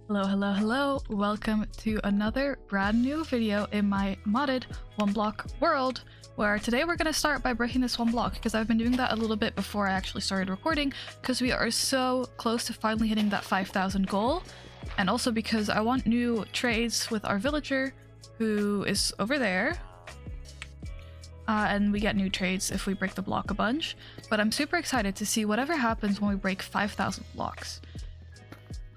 Hello, hello, hello. Welcome to another brand new video in my modded one block world, where today we're going to start by breaking this one block because I've been doing that a little bit before I actually started recording because we are so close to finally hitting that 5,000 goal, and also because I want new trades with our villager who is over there. And we get new trades if we break the block a bunch, but I'm super excited to see whatever happens when we break 5,000 blocks.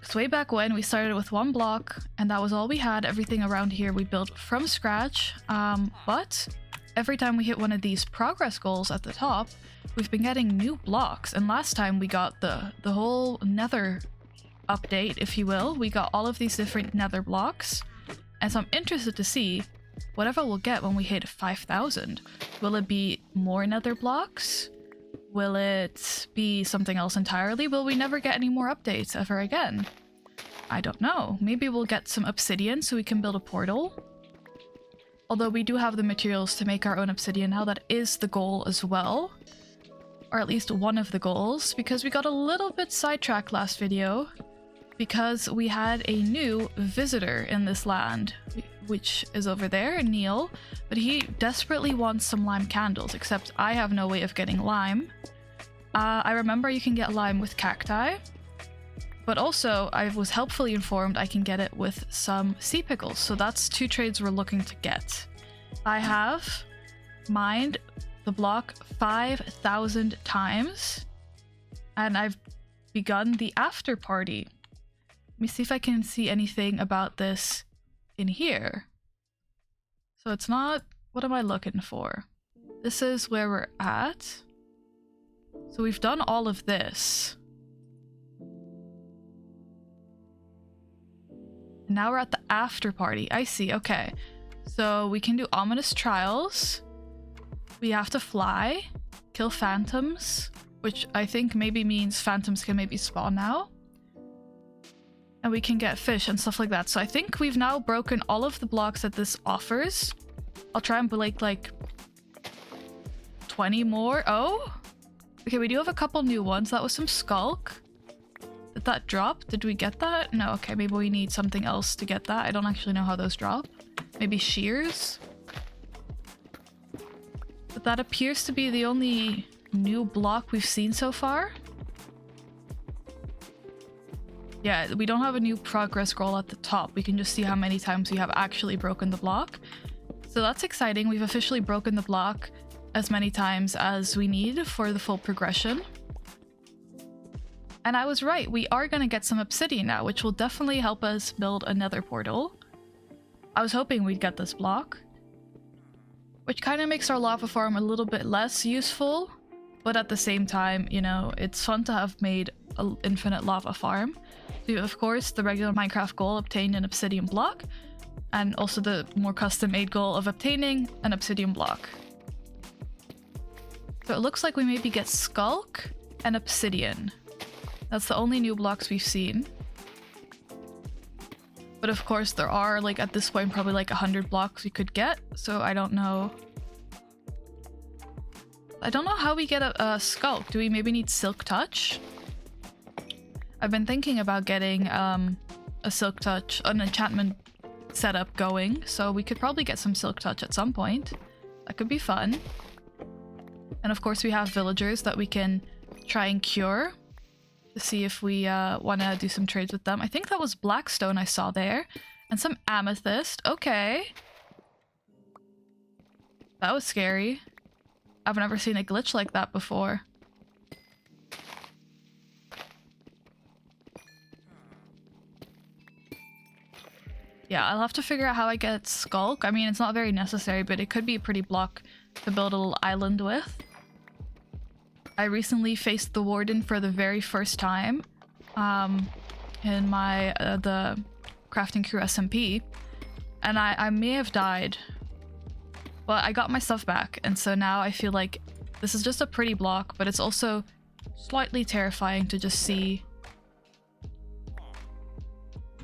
Because way back when we started with one block and that was all we had. Everything around here we built from scratch, but every time we hit one of these progress goals at the top, we've been getting new blocks. And last time we got the whole nether update, if you will. We got all of these different nether blocks, and so I'm interested to see whatever we'll get when we hit 5,000. Will it be more nether blocks? Will it be something else entirely? Will we never get any more updates ever again? I don't know. Maybe we'll get some obsidian so we can build a portal. Although we do have the materials to make our own obsidian now. That is the goal as well. Or at least one of the goals, because we got a little bit sidetracked last video because we had a new visitor in this land, which is over there, Neil, but he desperately wants some lime candles, except I have no way of getting lime. I remember you can get lime with cacti, but also I was helpfully informed I can get it with some sea pickles, so that's two trades we're looking to get. I have mined the block 5,000 times, and I've begun the after party. Let me see if I can see anything about this in here. So it's not... What am I looking for? This is where we're at. So we've done all of this. And now we're at the after party. I see, okay. So we can do ominous trials. We have to fly, kill phantoms, which I think maybe means phantoms can maybe spawn now. And we can get fish and stuff like that. So I think we've now broken all of the blocks that this offers. I'll try and break like 20 more. Oh! Okay, we do have a couple new ones. That was some skulk. Did that drop? Did we get that? No, okay, maybe we need something else to get that. I don't actually know how those drop. Maybe shears? But that appears to be the only new block we've seen so far. Yeah, we don't have a new progress scroll at the top. We can just see how many times we have actually broken the block. So that's exciting. We've officially broken the block as many times as we need for the full progression. And I was right. We are going to get some obsidian now, which will definitely help us build a nether portal. I was hoping we'd get this block, which kind of makes our lava farm a little bit less useful. But at the same time, you know, it's fun to have made an infinite lava farm. So of course, the regular Minecraft goal, obtain an obsidian block, and also the more custom-made goal of obtaining an obsidian block. So it looks like we maybe get skulk and obsidian. That's the only new blocks we've seen. But of course, there are, like, at this point, probably like 100 blocks we could get, so I don't know. I don't know how we get a skulk. Do we maybe need silk touch? I've been thinking about getting a silk touch, an enchantment setup going, so we could probably get some silk touch at some point. That could be fun. And of course we have villagers that we can try and cure to see if we want to do some trades with them. I think that was blackstone I saw there, and some amethyst. Okay. That was scary. I've never seen a glitch like that before. Yeah, I'll have to figure out how I get skulk. I mean, it's not very necessary, but it could be a pretty block to build a little island with. I recently faced the warden for the very first time in my the crafting crew SMP, and I may have died, but I got my stuff back, and so now I feel like this is just a pretty block, but it's also slightly terrifying to just see.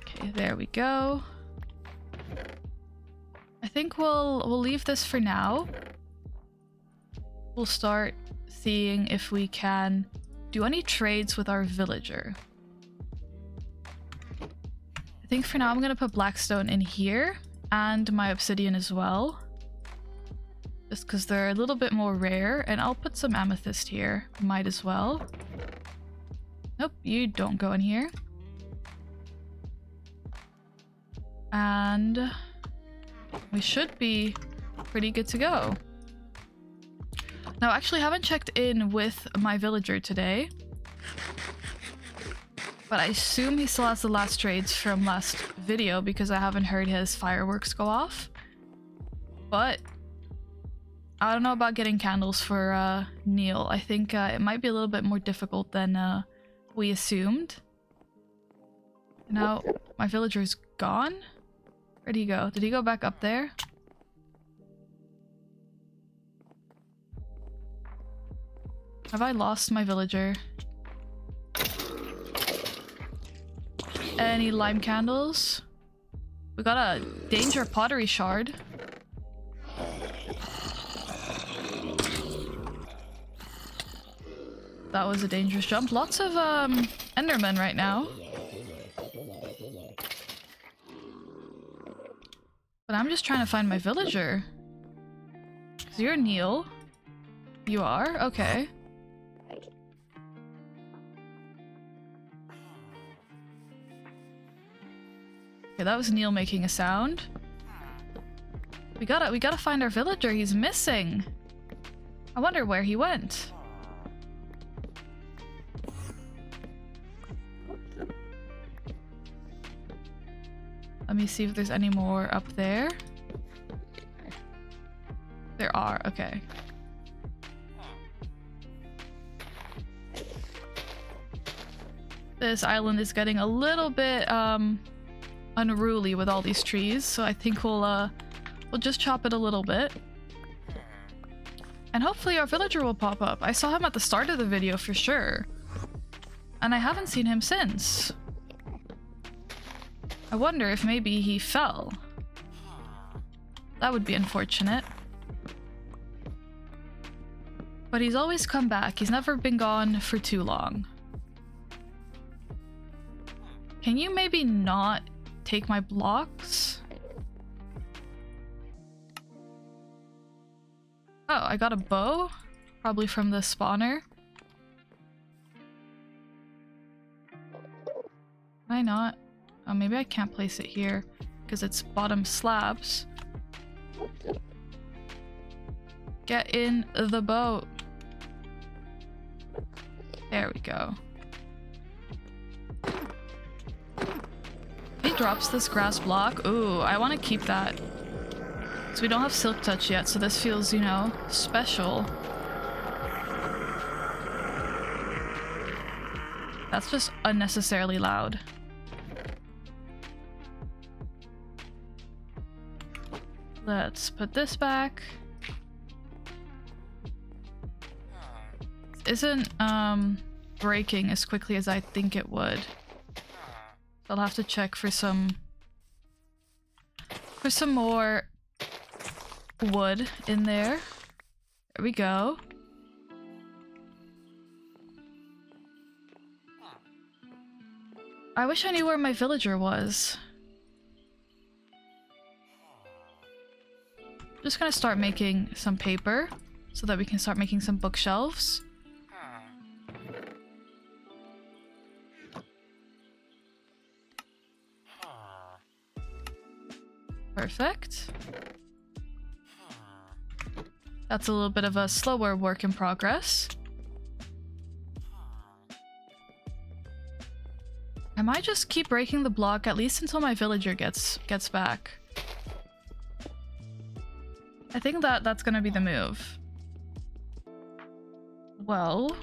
Okay, there we go. I think we'll leave this for now. We'll start seeing if we can do any trades with our villager. think for now I'm gonna put blackstone in here and my obsidian as well. Just because they're a little bit more rare, and I'll put some amethyst here. Might as well. Nope, you don't go in here. And we should be pretty good to go. Now, I actually haven't checked in with my villager today, but I assume he still has the last trades from last video because I haven't heard his fireworks go off. But I don't know about getting candles for Neil. I think it might be a little bit more difficult than we assumed. Now, my villager's gone? Where'd he go? Did he go back up there? Have I lost my villager? Any lime candles? We got a danger pottery shard. That was a dangerous jump. Lots of endermen right now. But I'm just trying to find my villager. So you're Neil. You are? Okay. Okay, that was Neil making a sound. We gotta find our villager. He's missing. I wonder where he went. Let me see if there's any more up there. There are, okay. This island is getting a little bit unruly with all these trees, so I think we'll just chop it a little bit. And hopefully our villager will pop up. I saw him at the start of the video for sure. And I haven't seen him since. I wonder if maybe he fell. That would be unfortunate. But he's always come back. He's never been gone for too long. Can you maybe not take my blocks? Oh, I got a bow? Probably from the spawner. Why not? Oh, maybe I can't place it here because it's bottom slabs. Get in the boat. There we go. He drops this grass block. Ooh, I want to keep that. So we don't have silk touch yet, so this feels, you know, special. That's just unnecessarily loud. Let's put this back. This isn't breaking as quickly as I think it would. I'll have to check for some more wood in there. There we go. I wish I knew where my villager was. Just gonna start making some paper so that we can start making some bookshelves. Perfect. That's a little bit of a slower work in progress. I might just keep breaking the block at least until my villager gets back. I think that's gonna be the move. Well,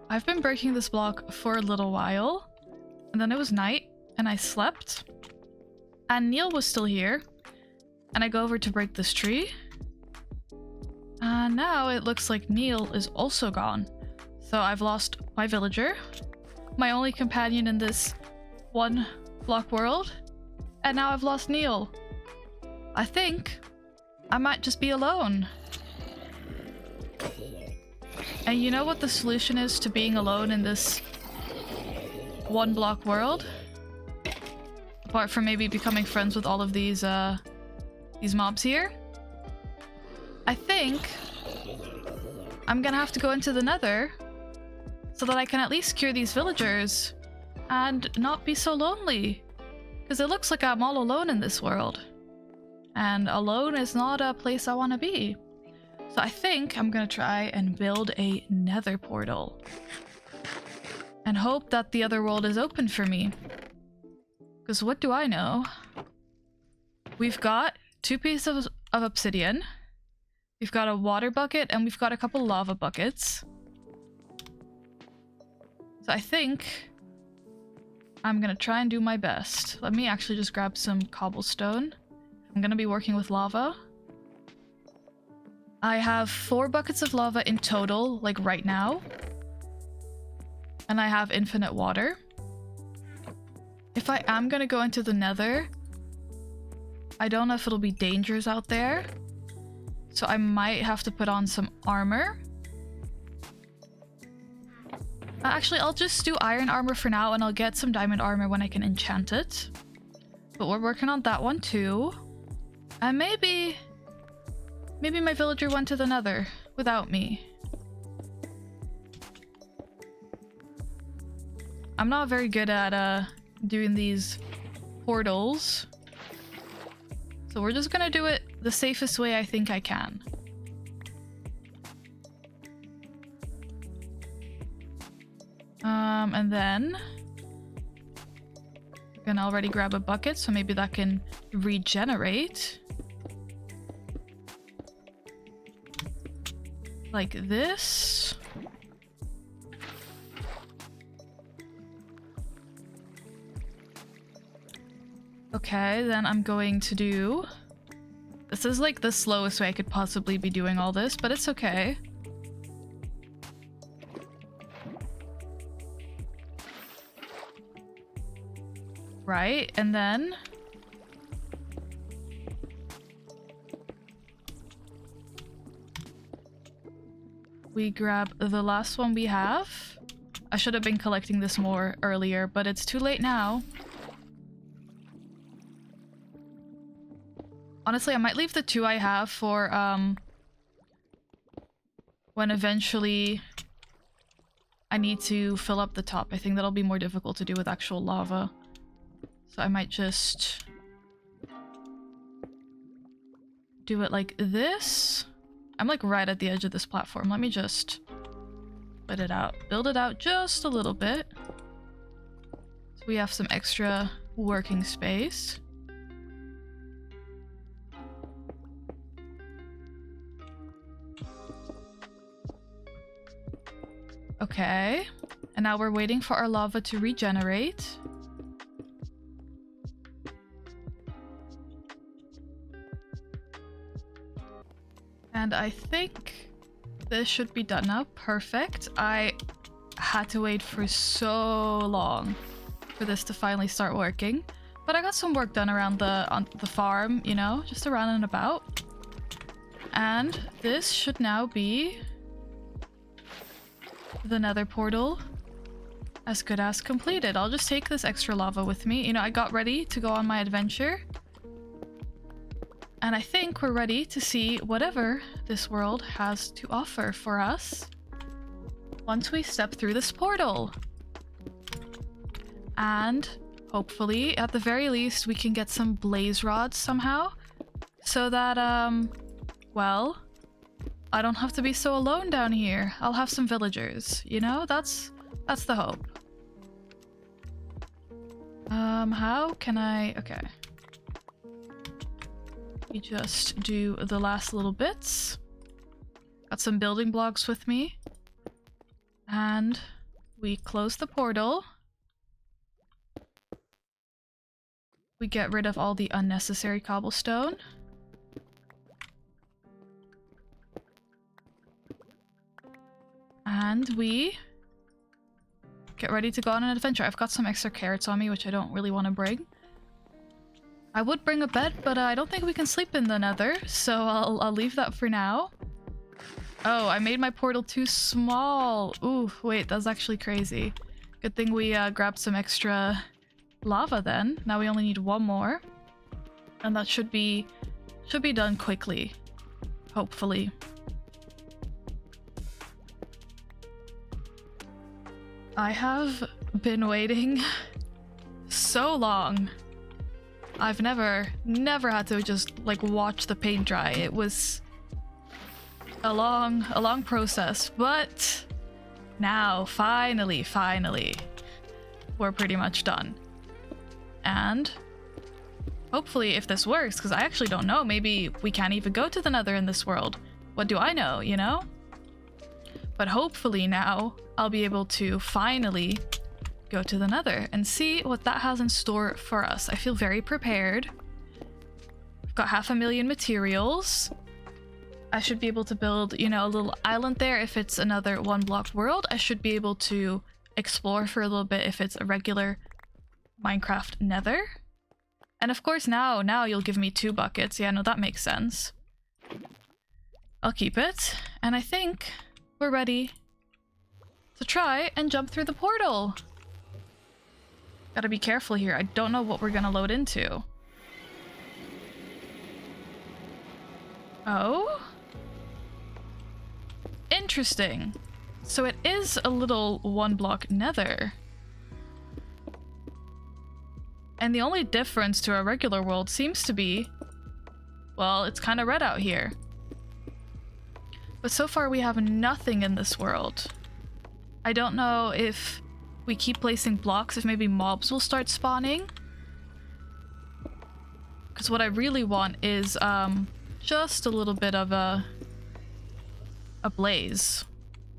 I've been breaking this block for a little while, and then it was night, and I slept, and Neil was still here, and I go over to break this tree, and now it looks like Neil is also gone. So I've lost my villager, my only companion in this one block world, and now I've lost Neil. I think I might just be alone. And you know what the solution is to being alone in this one block world? Apart from maybe becoming friends with all of these mobs here. I think I'm gonna have to go into the Nether so that I can at least cure these villagers and not be so lonely. Because it looks like I'm all alone in this world. And alone is not a place I want to be. So I think I'm gonna try and build a Nether portal. And hope that the other world is open for me. Because what do I know? We've got 2 pieces of obsidian. We've got a water bucket and we've got a couple lava buckets. So I think I'm gonna try and do my best. Let me actually just grab some cobblestone. I'm gonna be working with lava. I have 4 buckets of lava in total, like right now. And I have infinite water. If I am gonna go into the Nether, I don't know if it'll be dangerous out there. So I might have to put on some armor. Actually, I'll just do iron armor for now and I'll get some diamond armor when I can enchant it. But we're working on that one too. And maybe my villager went to the Nether without me. I'm not very good at doing these portals. So we're just gonna do it the safest way I think I can. And then I can already grab a bucket, so maybe that can regenerate. Like this. Okay, then I'm going to do... This is like the slowest way I could possibly be doing all this, but it's okay. Right, and then... we grab the last one we have. I should have been collecting this more earlier, but it's too late now. Honestly, I might leave the 2 I have for when eventually I need to fill up the top. I think that'll be more difficult to do with actual lava. So I might just do it like this. I'm like right at the edge of this platform. Let me just build it out just a little bit. So we have some extra working space. Okay, and now we're waiting for our lava to regenerate. And I think this should be done now. Perfect. I had to wait for so long for this to finally start working. But I got some work done around on the farm, you know, just around and about. And this should now be the Nether portal as good as completed. I'll just take this extra lava with me. You know, I got ready to go on my adventure. And I think we're ready to see whatever this world has to offer for us once we step through this portal. And hopefully, at the very least, we can get some blaze rods somehow so that, well, I don't have to be so alone down here. I'll have some villagers, you know? That's the hope. How can I... Okay. We just do the last little bits. Got some building blocks with me. And we close the portal. We get rid of all the unnecessary cobblestone. And we get ready to go on an adventure. I've got some extra carrots on me, which I don't really want to bring. I would bring a bed, but I don't think we can sleep in the Nether, so I'll leave that for now. Oh, I made my portal too small. Ooh, wait, that's actually crazy. Good thing we grabbed some extra lava then. Now we only need one more. And that should be done quickly. Hopefully. I have been waiting so long. I've never had to just like watch the paint dry. It was a long process, but now finally we're pretty much done. And hopefully if this works, because I actually don't know, maybe we can't even go to the Nether in this world. What do I know, you know? But hopefully now I'll be able to finally go to the Nether and see what that has in store for us. I feel very prepared. I've got 500,000 materials. I should be able to build, you know, a little island there if it's another one block world. I should be able to explore for a little bit if it's a regular Minecraft Nether. And of course now you'll give me 2 buckets. Yeah, no, that makes sense. I'll keep it. And I think we're ready to try and jump through the portal. Gotta be careful here. I don't know what we're gonna load into. Oh? Interesting. So it is a little 1 block Nether. And the only difference to our regular world seems to be, well, it's kind of red out here. But so far we have nothing in this world. I don't know if we keep placing blocks, if maybe mobs will start spawning. Because what I really want is just a little bit of a blaze.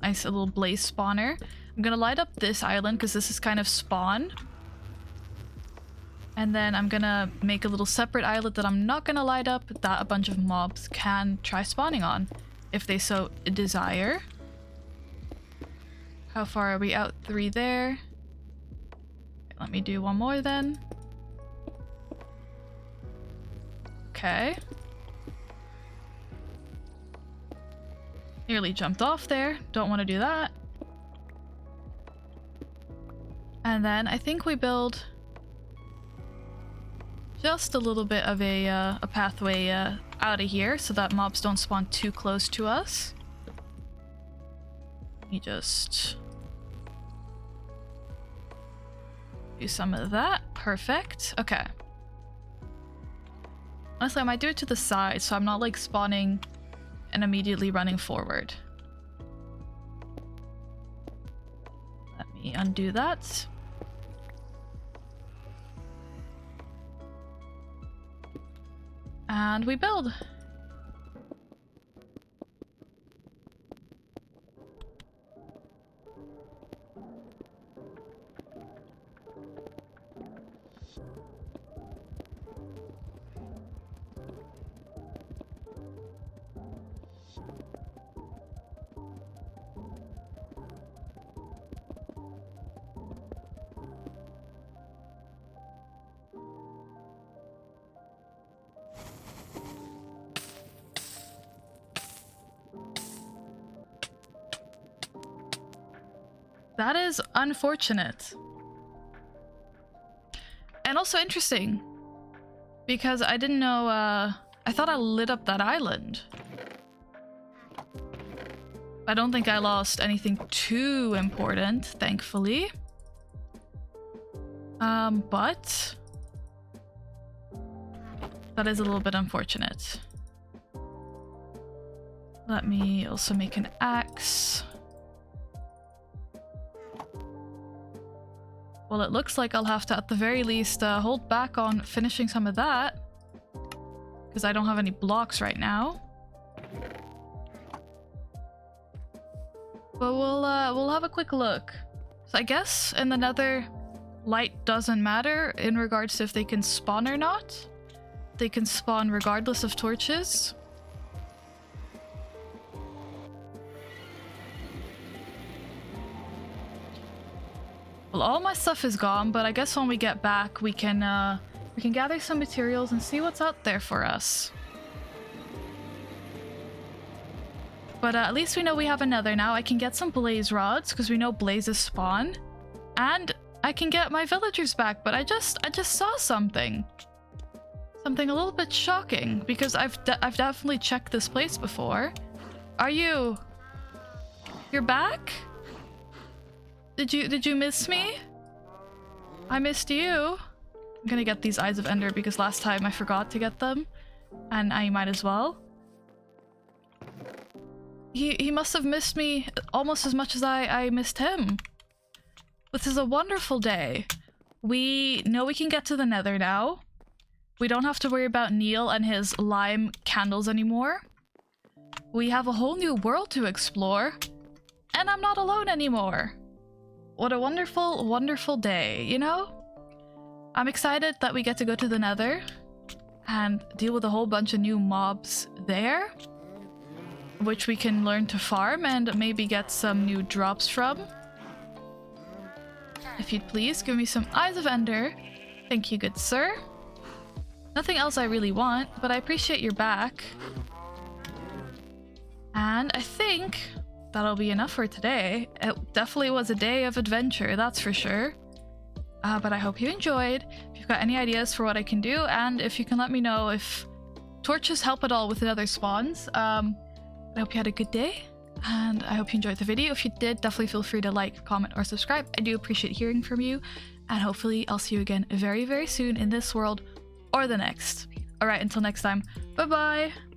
Nice little blaze spawner. I'm gonna light up this island because this is kind of spawn. And then I'm gonna make a little separate island that I'm not gonna light up, that a bunch of mobs can try spawning on if they so desire. How far are we out? 3 there. Let me do 1 more then. Okay. Nearly jumped off there. Don't want to do that. And then I think we build just a little bit of a pathway out of here so that mobs don't spawn too close to us. Let me just do some of that. Perfect. Okay. Honestly, I might do it to the side so I'm not like spawning and immediately running forward. Let me undo that. And we build. That is unfortunate. And also interesting. Because I didn't know, I thought I lit up that island. I don't think I lost anything too important, thankfully. But that is a little bit unfortunate. Let me also make an axe. Well, it looks like I'll have to, at the very least, hold back on finishing some of that. Because I don't have any blocks right now. But we'll have a quick look. So I guess in the Nether, light doesn't matter in regards to if they can spawn or not. They can spawn regardless of torches. Well, all my stuff is gone, but I guess when we get back, we can gather some materials and see what's out there for us. But at least we know we have another now. I can get some blaze rods because we know blazes spawn. And I can get my villagers back, but I just saw something. Something a little bit shocking, because I've definitely checked this place before. Are you... You're back? Did you miss me? I missed you. I'm gonna get these Eyes of Ender because last time I forgot to get them. And I might as well. He must have missed me almost as much as I missed him. This is a wonderful day. We know we can get to the Nether now. We don't have to worry about Neil and his lime candles anymore. We have a whole new world to explore. And I'm not alone anymore. What a wonderful, wonderful day, you know? I'm excited that we get to go to the Nether and deal with a whole bunch of new mobs there, which we can learn to farm and maybe get some new drops from. If you'd please give me some Eyes of Ender. Thank you, good sir. Nothing else I really want, but I appreciate your back. And I think that'll be enough for today. It definitely was a day of adventure, that's for sure. But I hope you enjoyed. If you've got any ideas for what I can do, and if you can let me know if torches help at all with Nether spawns. I hope you had a good day, and I hope you enjoyed the video. If you did, definitely feel free to like, comment, or subscribe. I do appreciate hearing from you, and hopefully I'll see you again very, very soon in this world or the next. Alright, until next time, bye-bye!